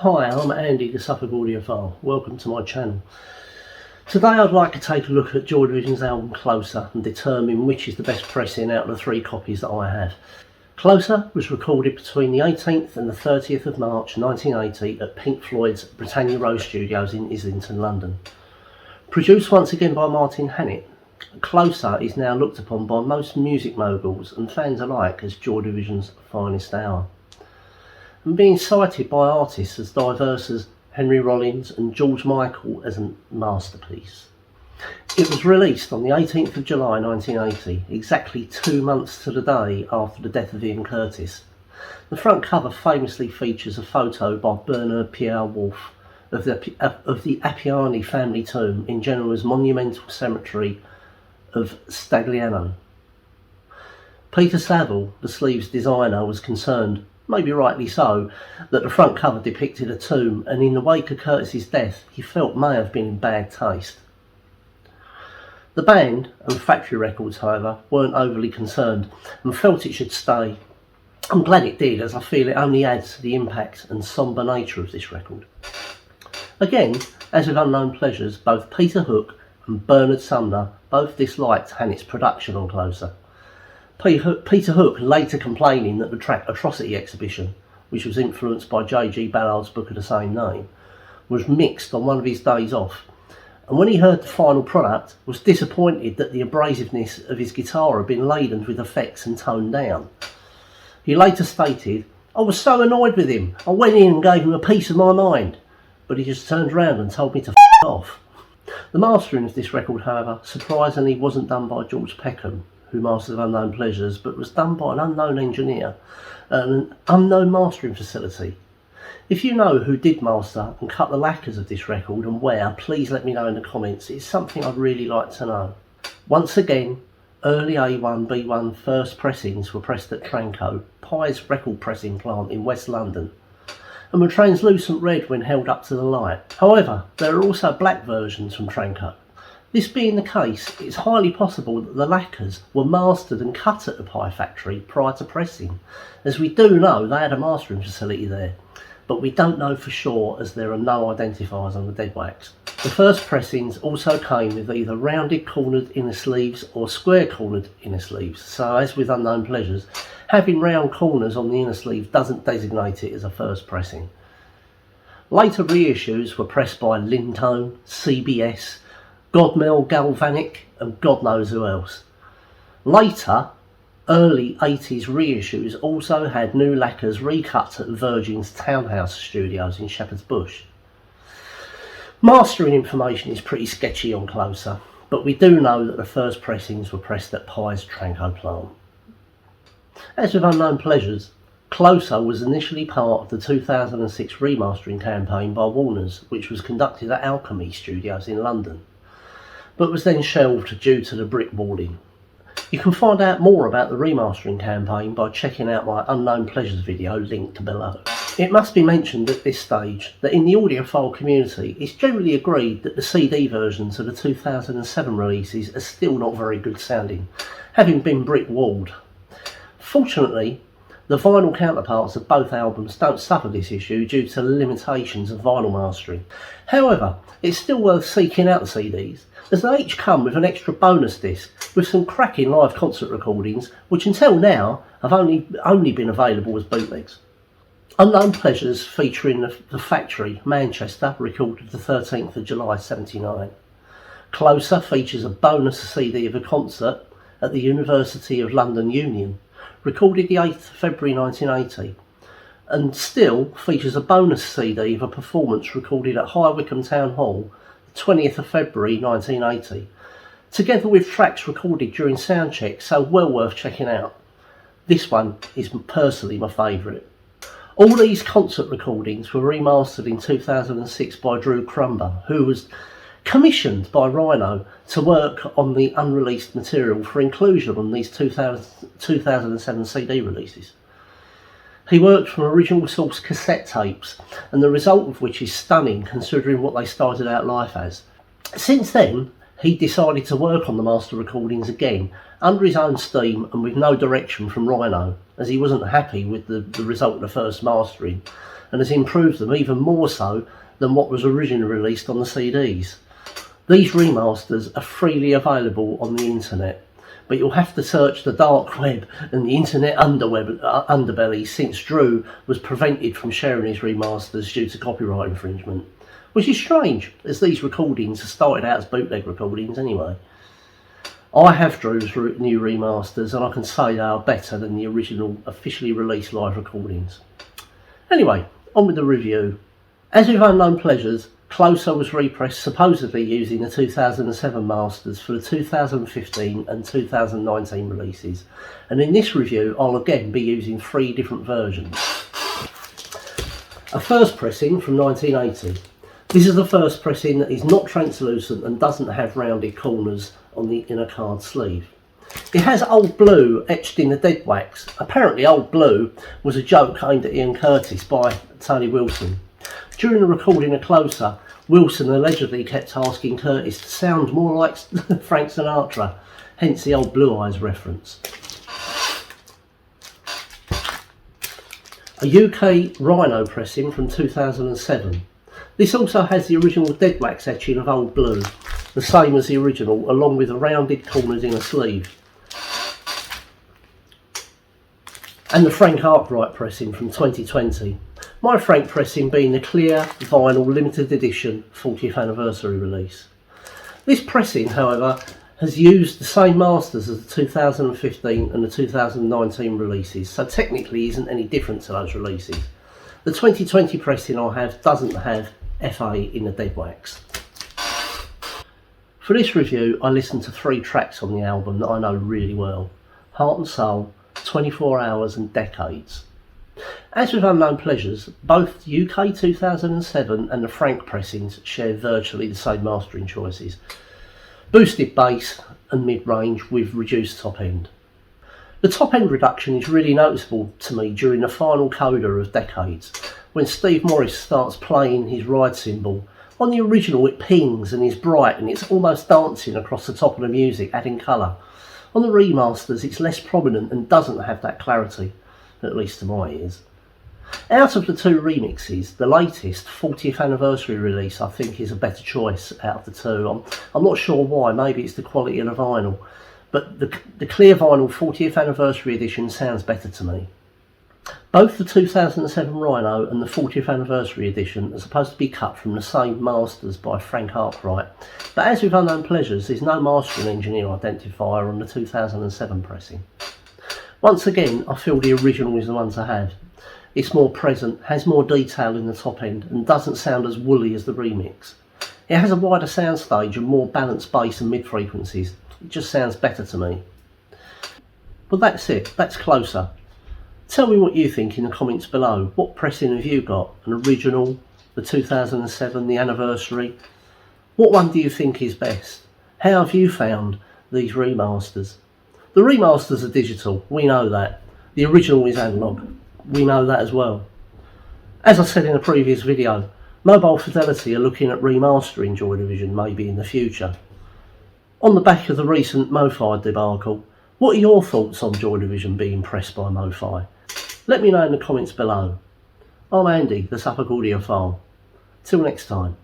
Hi, I'm Andy, the Suffolk Audiophile. Welcome to my channel. Today I'd like to take a look at Joy Division's album Closer and determine which is the best pressing out of the 3 copies that I have. Closer was recorded between the 18th and the 30th of March 1980 at Pink Floyd's Britannia Row Studios in Islington, London. Produced once again by Martin Hannett, Closer is now looked upon by most music moguls and fans alike as Joy Division's finest hour, and being cited by artists as diverse as Henry Rollins and George Michael as a masterpiece. It was released on the 18th of July 1980, exactly 2 months to the day after the death of Ian Curtis. The front cover famously features a photo by Bernard Pierre Wolfe of the Appiani family tomb in Genoa's monumental cemetery of Stagliano. Peter Saville, the sleeve's designer, was concerned, maybe rightly so, that the front cover depicted a tomb, and in the wake of Curtis's death he felt may have been in bad taste. The band and Factory Records, however, weren't overly concerned and felt it should stay. I'm glad it did, as I feel it only adds to the impact and sombre nature of this record. Again, as with Unknown Pleasures, both Peter Hook and Bernard Sumner both disliked Hannett's production on Closer. Peter Hook later complaining that the track Atrocity Exhibition, which was influenced by J.G. Ballard's book of the same name, was mixed on one of his days off, and when he heard the final product was disappointed that the abrasiveness of his guitar had been laden with effects and toned down. He later stated, "I was so annoyed with him, I went in and gave him a piece of my mind, but he just turned around and told me to f*** off." The mastering of this record, however, surprisingly wasn't done by George Peckham, who mastered Unknown Pleasures, but was done by an unknown engineer at an unknown mastering facility. If you know who did master and cut the lacquers of this record and where, please let me know in the comments. It's something I'd really like to know. Once again, early A1, B1 first pressings were pressed at Tranco, Pye's record pressing plant in West London, and were translucent red when held up to the light. However, there are also black versions from Tranco. This being the case, it's highly possible that the lacquers were mastered and cut at the Pye factory prior to pressing, as we do know they had a mastering facility there, but we don't know for sure as there are no identifiers on the dead wax. The first pressings also came with either rounded cornered inner sleeves or square cornered inner sleeves, so as with Unknown Pleasures, having round corners on the inner sleeve doesn't designate it as a first pressing. Later reissues were pressed by Lintone, CBS, Godmel Galvanic and God knows who else. Later, early 80s reissues also had new lacquers recut at Virgin's Townhouse Studios in Shepherd's Bush. Mastering information is pretty sketchy on Closer, but we do know that the first pressings were pressed at Pye's Tranco plant. As with Unknown Pleasures, Closer was initially part of the 2006 remastering campaign by Warner's, which was conducted at Alchemy Studios in London, but was then shelved due to the brick walling. You can find out more about the remastering campaign by checking out my Unknown Pleasures video linked below. It must be mentioned at this stage that in the audiophile community it's generally agreed that the CD versions of the 2007 releases are still not very good sounding, having been brick walled. Fortunately, the vinyl counterparts of both albums don't suffer this issue due to the limitations of vinyl mastering. However, it's still worth seeking out the CDs, as they each come with an extra bonus disc with some cracking live concert recordings, which until now have only been available as bootlegs. Unknown Pleasures, featuring the Factory, Manchester, recorded the 13th of July 79. Closer features a bonus CD of a concert at the University of London Union, recorded the 8th of February 1980, and still features a bonus CD of a performance recorded at High Wycombe Town Hall, the 20th of February 1980, together with tracks recorded during sound checks, so well worth checking out. This one is personally my favourite. All these concert recordings were remastered in 2006 by Drew Crumber, who was commissioned by Rhino to work on the unreleased material for inclusion on these 2007 CD releases. He worked from original source cassette tapes, and the result of which is stunning considering what they started out life as. Since then, he decided to work on the master recordings again, under his own steam and with no direction from Rhino, as he wasn't happy with the result of the first mastering, and has improved them even more so than what was originally released on the CDs. These remasters are freely available on the internet, but you'll have to search the dark web and the internet underbelly, since Drew was prevented from sharing his remasters due to copyright infringement. Which is strange, as these recordings started out as bootleg recordings anyway. I have Drew's new remasters, and I can say they are better than the original officially released live recordings. Anyway, on with the review. As with Unknown Pleasures, Closer was repressed supposedly using the 2007 masters for the 2015 and 2019 releases, and in this review I'll again be using 3 different versions. A first pressing from 1980. This is the first pressing that is not translucent and doesn't have rounded corners on the inner card sleeve. It has Old Blue etched in the dead wax. Apparently Old Blue was a joke aimed at Ian Curtis by Tony Wilson. During the recording of Closer, Wilson allegedly kept asking Curtis to sound more like Frank Sinatra, hence the Old Blue Eyes reference. A UK Rhino pressing from 2007. This also has the original dead wax etching of Old Blue, the same as the original, along with the rounded corners in a sleeve. And the Frank Arkwright pressing from 2020. My Frank pressing being the clear vinyl limited edition 40th anniversary release. This pressing, however, has used the same masters as the 2015 and the 2019 releases, so technically isn't any different to those releases. The 2020 pressing I have doesn't have FA in the dead wax. For this review I listened to 3 tracks on the album that I know really well: Heart and Soul, 24 Hours and Decades. As with Unknown Pleasures, both UK 2007 and the Frank pressings share virtually the same mastering choices: boosted bass and mid-range with reduced top end. The top end reduction is really noticeable to me during the final coda of Decades, when Steve Morris starts playing his ride cymbal. On the original it pings and is bright and it's almost dancing across the top of the music, adding colour. On the remasters it's less prominent and doesn't have that clarity, at least to my ears. Out of the 2 remixes, the latest 40th anniversary release I think is a better choice out of the 2. I'm not sure why, maybe it's the quality of the vinyl, but the clear vinyl 40th anniversary edition sounds better to me. Both the 2007 Rhino and the 40th anniversary edition are supposed to be cut from the same masters by Frank Arkwright, but as with Unknown Pleasures there's no mastering engineer identifier on the 2007 pressing. Once again I feel the original is the one to have. It's more present, has more detail in the top end and doesn't sound as woolly as the remix. It has a wider soundstage and more balanced bass and mid frequencies. It just sounds better to me. But that's it, that's Closer. Tell me what you think in the comments below. What pressing have you got? An original, the 2007, the anniversary? What one do you think is best? How have you found these remasters? The remasters are digital, we know that. The original is analog, we know that as well. As I said in a previous video, Mobile Fidelity are looking at remastering Joy Division maybe in the future. On the back of the recent MoFi debacle, what are your thoughts on Joy Division being pressed by MoFi? Let me know in the comments below. I'm Andy, the Suffolk Audiophile. Till next time.